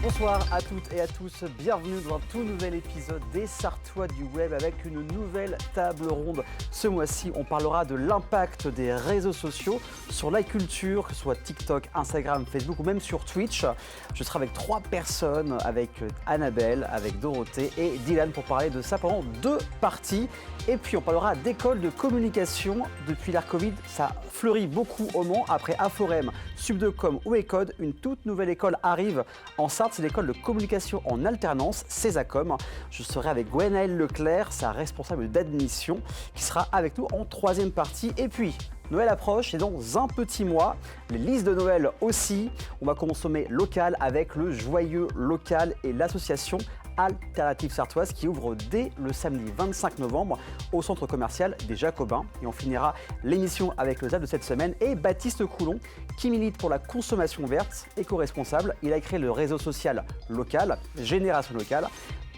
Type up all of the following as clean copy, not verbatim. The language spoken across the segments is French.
Bonsoir à toutes et à tous, bienvenue dans un tout nouvel épisode des Sartois du Web avec une nouvelle table ronde. Ce mois-ci, on parlera de l'impact des réseaux sociaux sur la culture, que ce soit TikTok, Instagram, Facebook ou même sur Twitch. Je serai avec 3 personnes, avec Annabelle, avec Dorothée et Dylan pour parler de ça pendant 2 parties. Et puis on parlera d'école de communication. Depuis l'ère Covid, ça fleurit beaucoup au Mans. Après Aforem, Sub2Com ou Ecode, une toute nouvelle école arrive en Sarthe. C'est l'école de communication en alternance, Césacom. Je serai avec Gwenaëlle Leclerc, sa responsable d'admission, qui sera avec nous en 3e partie. Et puis, Noël approche et dans un petit mois, les listes de Noël aussi. On va consommer local avec le Joyeux Local et l'association Alternative Sartoise qui ouvre dès le samedi 25 novembre au centre commercial des Jacobins. Et on finira l'émission avec le ZAP de cette semaine et Baptiste Coulon qui milite pour la consommation verte, éco-responsable. Il a créé le réseau social local, Génération Locale.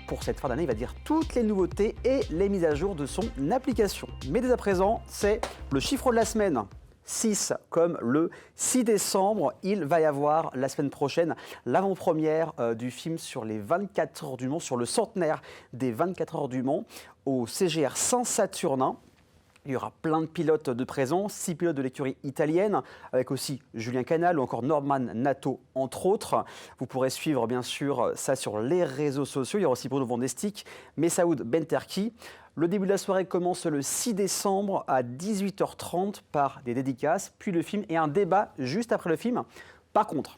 Pour cette fin d'année, il va dire toutes les nouveautés et les mises à jour de son application. Mais dès à présent, c'est le chiffre de la semaine. 6, comme le 6 décembre, il va y avoir la semaine prochaine l'avant-première du film sur les 24 heures du Mans, sur le centenaire des 24 heures du Mans au CGR Saint-Saturnin. Il y aura plein de pilotes de présents, 6 pilotes de l'écurie italienne, avec aussi Julien Canal ou encore Norman Nato, entre autres. Vous pourrez suivre bien sûr ça sur les réseaux sociaux. Il y aura aussi Bruno Van Destik, Messaoud Benterki. Le début de la soirée commence le 6 décembre à 18h30 par des dédicaces, puis le film et un débat juste après le film. Par contre,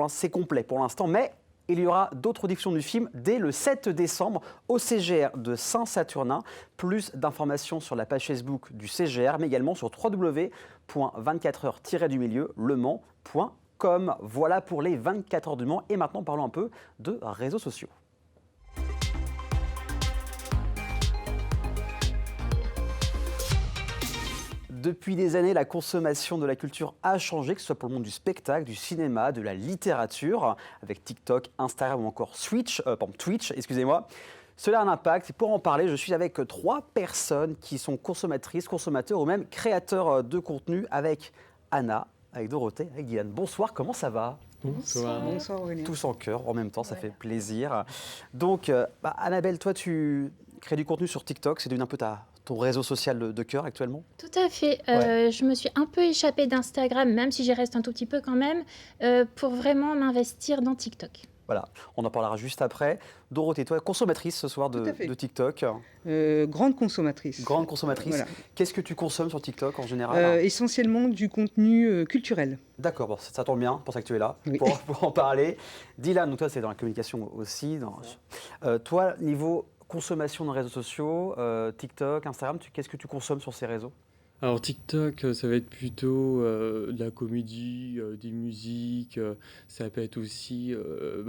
c'est complet pour l'instant, mais il y aura d'autres diffusions du film dès le 7 décembre au CGR de Saint-Saturnin. Plus d'informations sur la page Facebook du CGR, mais également sur www.24heures-du-Mans.com. Voilà pour les 24 heures du Mans. Et maintenant, parlons un peu de réseaux sociaux. Depuis des années, la consommation de la culture a changé, que ce soit pour le monde du spectacle, du cinéma, de la littérature, avec TikTok, Instagram ou encore Twitch. Cela a un impact. Et pour en parler, je suis avec 3 personnes qui sont consommatrices, consommateurs ou même créateurs de contenu, avec Anna, avec Dorothée, avec Dylan. Bonsoir, comment ça va ? Bonsoir. Bonsoir Aurélien. Tous en cœur en même temps, ça fait plaisir. Donc, Annabelle, toi, tu crées du contenu sur TikTok, c'est devenu un peu ton réseau social de cœur actuellement ? Tout à fait. Je me suis un peu échappée d'Instagram, même si j'y reste un tout petit peu quand même, pour vraiment m'investir dans TikTok. Voilà, on en parlera juste après. Dorothée, toi, consommatrice ce soir de TikTok. Grande consommatrice. Grande consommatrice. Voilà. Qu'est-ce que tu consommes sur TikTok en général ? Essentiellement du contenu culturel. D'accord, bon, ça tombe bien, pour ça que tu es là, Oui. pour en parler. Dylan, donc toi, c'est dans la communication aussi. Toi, niveau consommation dans les réseaux sociaux, TikTok, Instagram, qu'est-ce que tu consommes sur ces réseaux ? Alors TikTok, ça va être plutôt de la comédie, des musiques, ça peut être aussi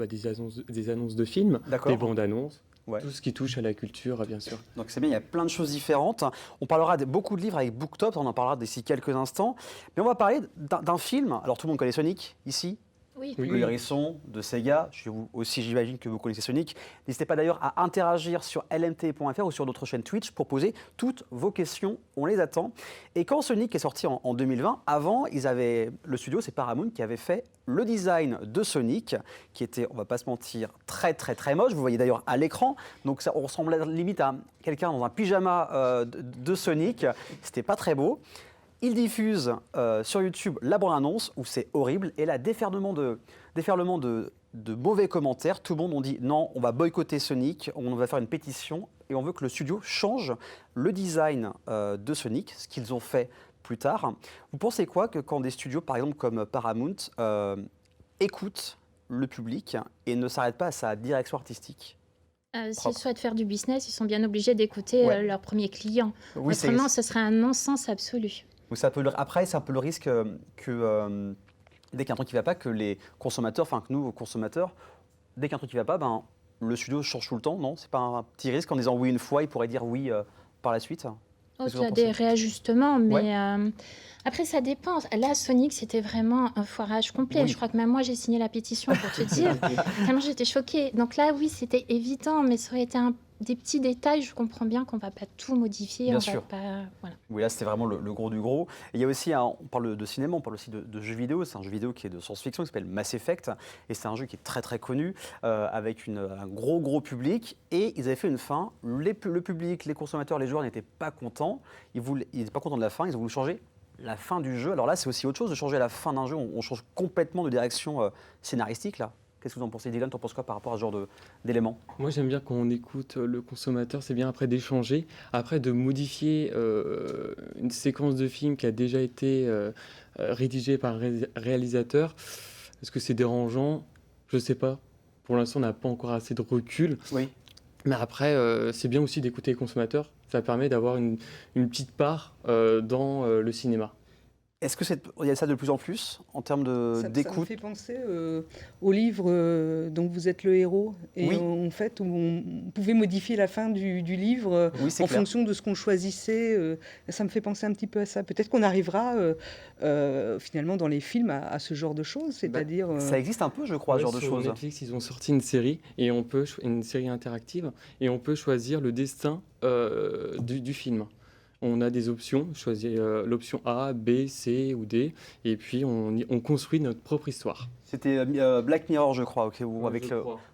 des annonces de films, des bandes annonces, tout ce qui touche à la culture, bien sûr. Donc c'est bien, il y a plein de choses différentes. On parlera de beaucoup de livres avec Booktop, on en parlera d'ici quelques instants. Mais on va parler d'un film. Alors tout le monde connaît Sonic, ici ? Oui. Le hérisson de Sega, chez vous aussi j'imagine que vous connaissez Sonic. N'hésitez pas d'ailleurs à interagir sur lmt.fr ou sur notre chaîne Twitch pour poser toutes vos questions, on les attend. Et quand Sonic est sorti en 2020, avant, le studio, c'est Paramount qui avait fait le design de Sonic, qui était, on va pas se mentir, très très très moche. Vous voyez d'ailleurs à l'écran, donc ça, on ressemblait limite à quelqu'un dans un pyjama de Sonic, c'était pas très beau. Il diffuse sur YouTube la bande-annonce où c'est horrible et là, déferlement de mauvais commentaires. Tout le monde on dit non, on va boycotter Sonic, on va faire une pétition et on veut que le studio change le design de Sonic, ce qu'ils ont fait plus tard. Vous pensez quoi que quand des studios, par exemple comme Paramount, écoutent le public et ne s'arrêtent pas à sa direction artistique ? S'ils souhaitent faire du business, ils sont bien obligés d'écouter leurs premiers clients. Oui, autrement, ce serait un non-sens absolu. Donc après, c'est un peu le risque que dès qu'il y a un truc qui ne va pas, que les consommateurs, enfin que nous, consommateurs, dès qu'il y a un truc qui ne va pas, le studio change tout le temps, non ? C'est pas un petit risque en disant oui une fois, il pourrait dire oui par la suite ? Il y a des réajustements, mais après ça dépend. Là, Sonic, c'était vraiment un foirage complet. Oui. Je crois que même moi, j'ai signé la pétition pour te dire, tellement j'étais choquée. Donc là, oui, c'était évident, mais ça aurait été un des petits détails, je comprends bien qu'on ne va pas tout modifier. Bien on sûr. Va pas, voilà. Oui, là, c'était vraiment le gros du gros. Et il y a aussi, on parle de cinéma, on parle aussi de jeux vidéo. C'est un jeu vidéo qui est de science-fiction, qui s'appelle Mass Effect. Et c'est un jeu qui est très, très connu, avec un gros public. Et ils avaient fait une fin. Le public, les consommateurs, les joueurs n'étaient pas contents. Ils n'étaient pas contents de la fin. Ils ont voulu changer la fin du jeu. Alors là, c'est aussi autre chose de changer la fin d'un jeu. On change complètement de direction scénaristique, là. Qu'est-ce que vous en pensez, Dylan? Tu en penses quoi par rapport à ce genre d'éléments? Moi, j'aime bien quand on écoute le consommateur, c'est bien après d'échanger, après de modifier une séquence de film qui a déjà été rédigée par un réalisateur. Est-ce que c'est dérangeant? Je ne sais pas. Pour l'instant, on n'a pas encore assez de recul. Oui. Mais après, c'est bien aussi d'écouter les consommateurs. Ça permet d'avoir une petite part dans le cinéma. Est-ce qu'il y a ça de plus en plus en termes d'écoute? Ça me fait penser au livre dont vous êtes le héros. Et oui. En fait, où on pouvait modifier la fin du livre oui, en fonction de ce qu'on choisissait. Ça me fait penser un petit peu à ça. Peut-être qu'on arrivera finalement dans les films à ce genre de choses. C'est-à-dire, ça existe un peu, je crois, ce genre de choses. Sur Netflix, ils ont sorti une série, et une série interactive, et on peut choisir le destin du film. On a des options, choisir l'option A, B, C ou D, et puis on construit notre propre histoire. C'était Black Mirror, je crois, où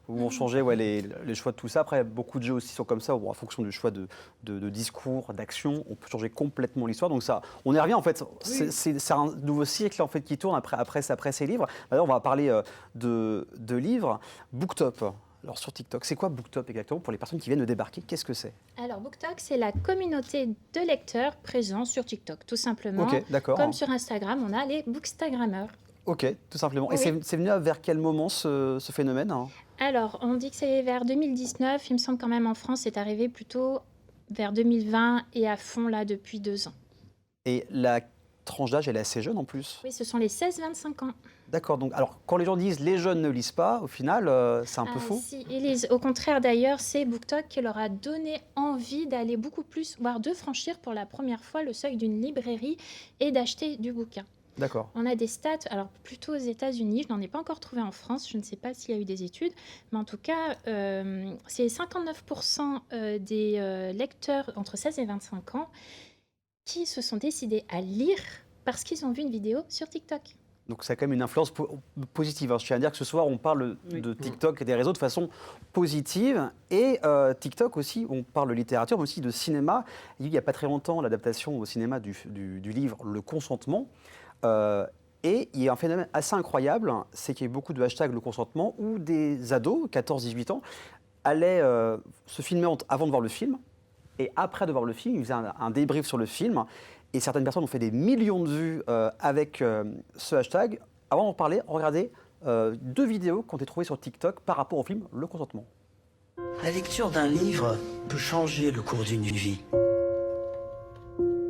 on changeait les choix de tout ça. Après, beaucoup de jeux aussi sont comme ça, où en fonction du choix de discours, d'action, on peut changer complètement l'histoire. Donc ça, on y revient en fait. Oui. C'est un nouveau cycle en fait qui tourne après ces livres. D'ailleurs, on va parler de livres. Booktop. Alors sur TikTok, c'est quoi Booktop exactement pour les personnes qui viennent de débarquer? Qu'est-ce que c'est? Alors Booktop, c'est la communauté de lecteurs présents sur TikTok, tout simplement. Ok, d'accord. Comme sur Instagram, on a les bookstagrammeurs. Ok, tout simplement. Oui. Et c'est venu vers quel moment ce phénomène? Alors, on dit que c'est vers 2019. Il me semble quand même en France, c'est arrivé plutôt vers 2020 et à fond là depuis 2 ans. Et la tranche d'âge, elle est assez jeune en plus? Oui, ce sont les 16-25 ans. D'accord, donc alors quand les gens disent les jeunes ne lisent pas, au final, c'est un peu faux? Si, ils lisent. Au contraire, d'ailleurs, c'est BookTok qui leur a donné envie d'aller beaucoup plus, voire de franchir pour la première fois le seuil d'une librairie et d'acheter du bouquin. D'accord. On a des stats, alors plutôt aux États-Unis, je n'en ai pas encore trouvé en France, je ne sais pas s'il y a eu des études, mais en tout cas, c'est 59% des lecteurs entre 16 et 25 ans qui se sont décidés à lire parce qu'ils ont vu une vidéo sur TikTok. Donc ça a quand même une influence positive. Je tiens à dire que ce soir, on parle de TikTok et des réseaux de façon positive. Et TikTok aussi, on parle de littérature, mais aussi de cinéma. Il n'y a pas très longtemps, l'adaptation au cinéma du livre « Le consentement ». Et il y a un phénomène assez incroyable, c'est qu'il y a eu beaucoup de hashtags « Le consentement » où des ados, 14-18 ans, allaient se filmer avant de voir le film. Et après de voir le film, ils faisaient un débrief sur le film. Et certaines personnes ont fait des millions de vues avec ce hashtag. Avant d'en parler, regardez 2 vidéos qui ont été trouvées sur TikTok par rapport au film Le consentement. La lecture d'un livre peut changer le cours d'une vie.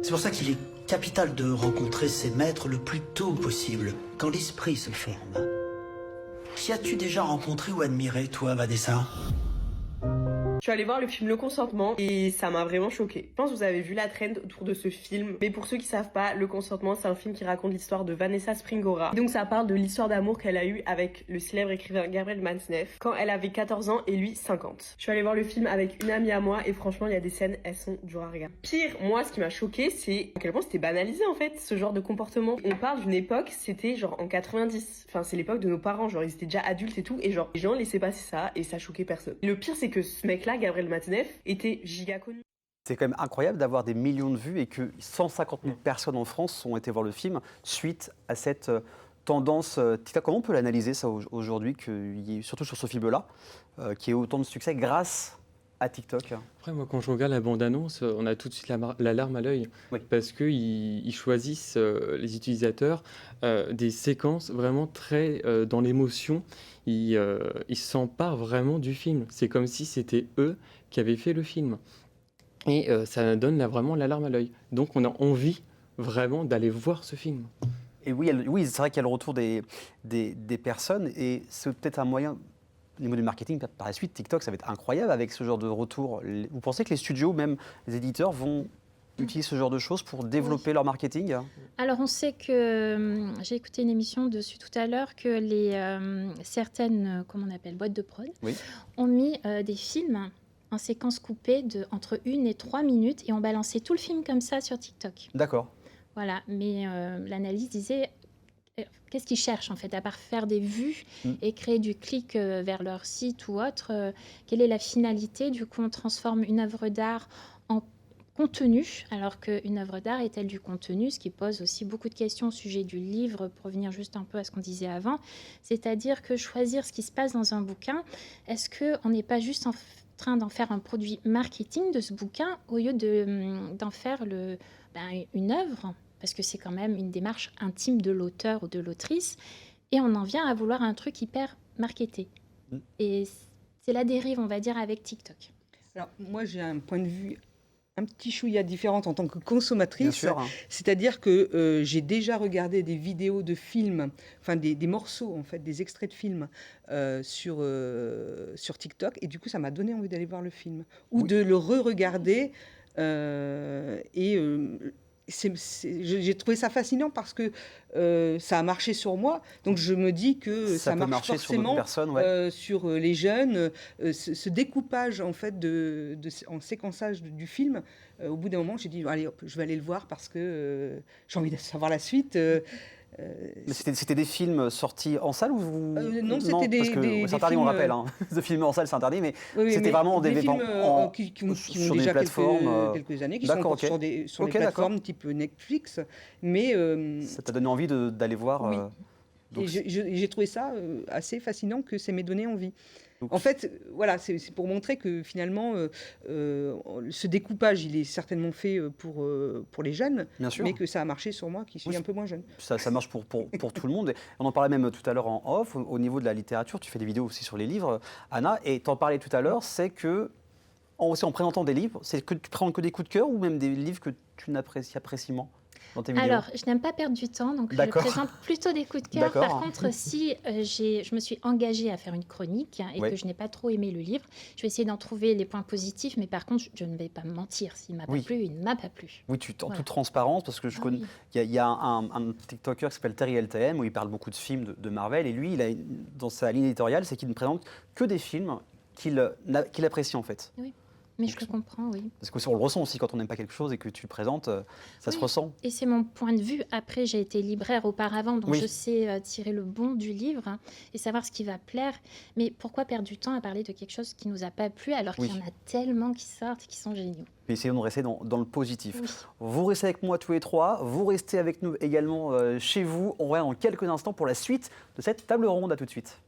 C'est pour ça qu'il est capital de rencontrer ses maîtres le plus tôt possible, quand l'esprit se forme. Qui as-tu déjà rencontré ou admiré, toi, Vanessa ? Je suis allée voir le film Le Consentement et ça m'a vraiment choquée. Je pense que vous avez vu la trend autour de ce film. Mais pour ceux qui savent pas, Le Consentement, c'est un film qui raconte l'histoire de Vanessa Springora. Et donc ça parle de l'histoire d'amour qu'elle a eue avec le célèbre écrivain Gabriel Matzneff quand elle avait 14 ans et lui 50. Je suis allée voir le film avec une amie à moi et franchement, il y a des scènes, elles sont dures à regarder. Pire, moi, ce qui m'a choquée, c'est à quel point c'était banalisé en fait, ce genre de comportement. On parle d'une époque, c'était genre en 90. Enfin, c'est l'époque de nos parents, genre ils étaient déjà adultes et tout. Et genre, les gens laissaient passer ça et ça choquait personne. Le pire, c'est que ce mec-là, Gabriel Matzneff, était giga connu. C'est quand même incroyable d'avoir des millions de vues et que 150 000 personnes en France ont été voir le film suite à cette tendance TikTok. Comment on peut l'analyser ça aujourd'hui, surtout sur ce film-là, qui ait autant de succès grâce à TikTok? Après, moi, quand je regarde la bande-annonce, on a tout de suite la larme à l'œil. Oui. Parce qu'ils choisissent, les utilisateurs, des séquences vraiment très dans l'émotion. Ils s'emparent vraiment du film. C'est comme si c'était eux qui avaient fait le film. Et ça donne vraiment la larme à l'œil. Donc on a envie vraiment d'aller voir ce film. Et oui, c'est vrai qu'il y a le retour des personnes et c'est peut-être un moyen. Au niveau du marketing, par la suite, TikTok, ça va être incroyable avec ce genre de retour. Vous pensez que les studios, même les éditeurs, vont utiliser ce genre de choses pour développer leur marketing? Alors, on sait que, j'ai écouté une émission dessus tout à l'heure, que certaines, comment on appelle, boîtes de prod, ont mis des films en séquence coupée entre 1 et 3 minutes et on balançait tout le film comme ça sur TikTok. D'accord. Voilà, mais l'analyse disait qu'est-ce qu'ils cherchent en fait, à part faire des vues et créer du clic vers leur site ou autre, quelle est la finalité? Du coup, on transforme une œuvre d'art en contenu, alors qu'une œuvre d'art est-elle du contenu, ce qui pose aussi beaucoup de questions au sujet du livre, pour revenir juste un peu à ce qu'on disait avant, c'est-à-dire que choisir ce qui se passe dans un bouquin, est-ce qu'on n'est pas juste en train d'en faire un produit marketing de ce bouquin au lieu d'en faire une œuvre, parce que c'est quand même une démarche intime de l'auteur ou de l'autrice, et on en vient à vouloir un truc hyper marketé. Et c'est la dérive, on va dire, avec TikTok. Alors, moi, j'ai un point de vue un petit chouïa différente en tant que consommatrice, c'est-à-dire que j'ai déjà regardé des vidéos de films, enfin des morceaux en fait, des extraits de films sur TikTok, et du coup ça m'a donné envie d'aller voir le film ou de le re-regarder j'ai trouvé ça fascinant parce que ça a marché sur moi, donc je me dis que ça marche forcément sur les jeunes. Ce découpage en fait en séquençage du film, au bout d'un moment j'ai dit allez hop, je vais aller le voir parce que j'ai envie de savoir la suite. Mais c'était des films sortis en salle ou non, c'était des films... C'est interdit, on rappelle. Hein. De filmer en salle, c'est interdit, mais c'était vraiment des films qui ont déjà quelques années, qui sont sur les plateformes type Netflix. Mais ça t'a donné envie d'aller voir. Oui. Donc j'ai trouvé ça assez fascinant que ça m'ait donné envie. En fait, voilà, c'est pour montrer que finalement, ce découpage, il est certainement fait pour les jeunes, mais que ça a marché sur moi qui suis un peu moins jeune. Ça marche pour tout le monde. Et on en parlait même tout à l'heure en off, au niveau de la littérature, tu fais des vidéos aussi sur les livres, Anna, et tu en parlais tout à l'heure, c'est que, aussi en présentant des livres, c'est que tu présentes que des coups de cœur ou même des livres que tu apprécies moins dans tes vidéos? Alors, je n'aime pas perdre du temps, donc je présente plutôt des coups de cœur. Par contre, si je me suis engagée à faire une chronique et que je n'ai pas trop aimé le livre, je vais essayer d'en trouver les points positifs, mais par contre, je ne vais pas me mentir. S'il ne m'a pas plu, il ne m'a pas plu. Oui, en toute transparence, parce que je connais, il y a un TikToker qui s'appelle Terry LTM, où il parle beaucoup de films de Marvel, et lui, dans sa ligne éditoriale, c'est qu'il ne présente que des films qu'il apprécie en fait. Oui. Mais je le comprends, oui. Parce qu'on le ressent aussi quand on n'aime pas quelque chose et que tu le présentes, ça se ressent. Et c'est mon point de vue. Après, j'ai été libraire auparavant, donc je sais tirer le bon du livre et savoir ce qui va plaire. Mais pourquoi perdre du temps à parler de quelque chose qui ne nous a pas plu alors qu'il y en a tellement qui sortent et qui sont géniaux? Mais essayons de rester dans le positif. Oui. Vous restez avec moi tous les trois, vous restez avec nous également chez vous. On revient dans quelques instants pour la suite de cette table ronde. À tout de suite.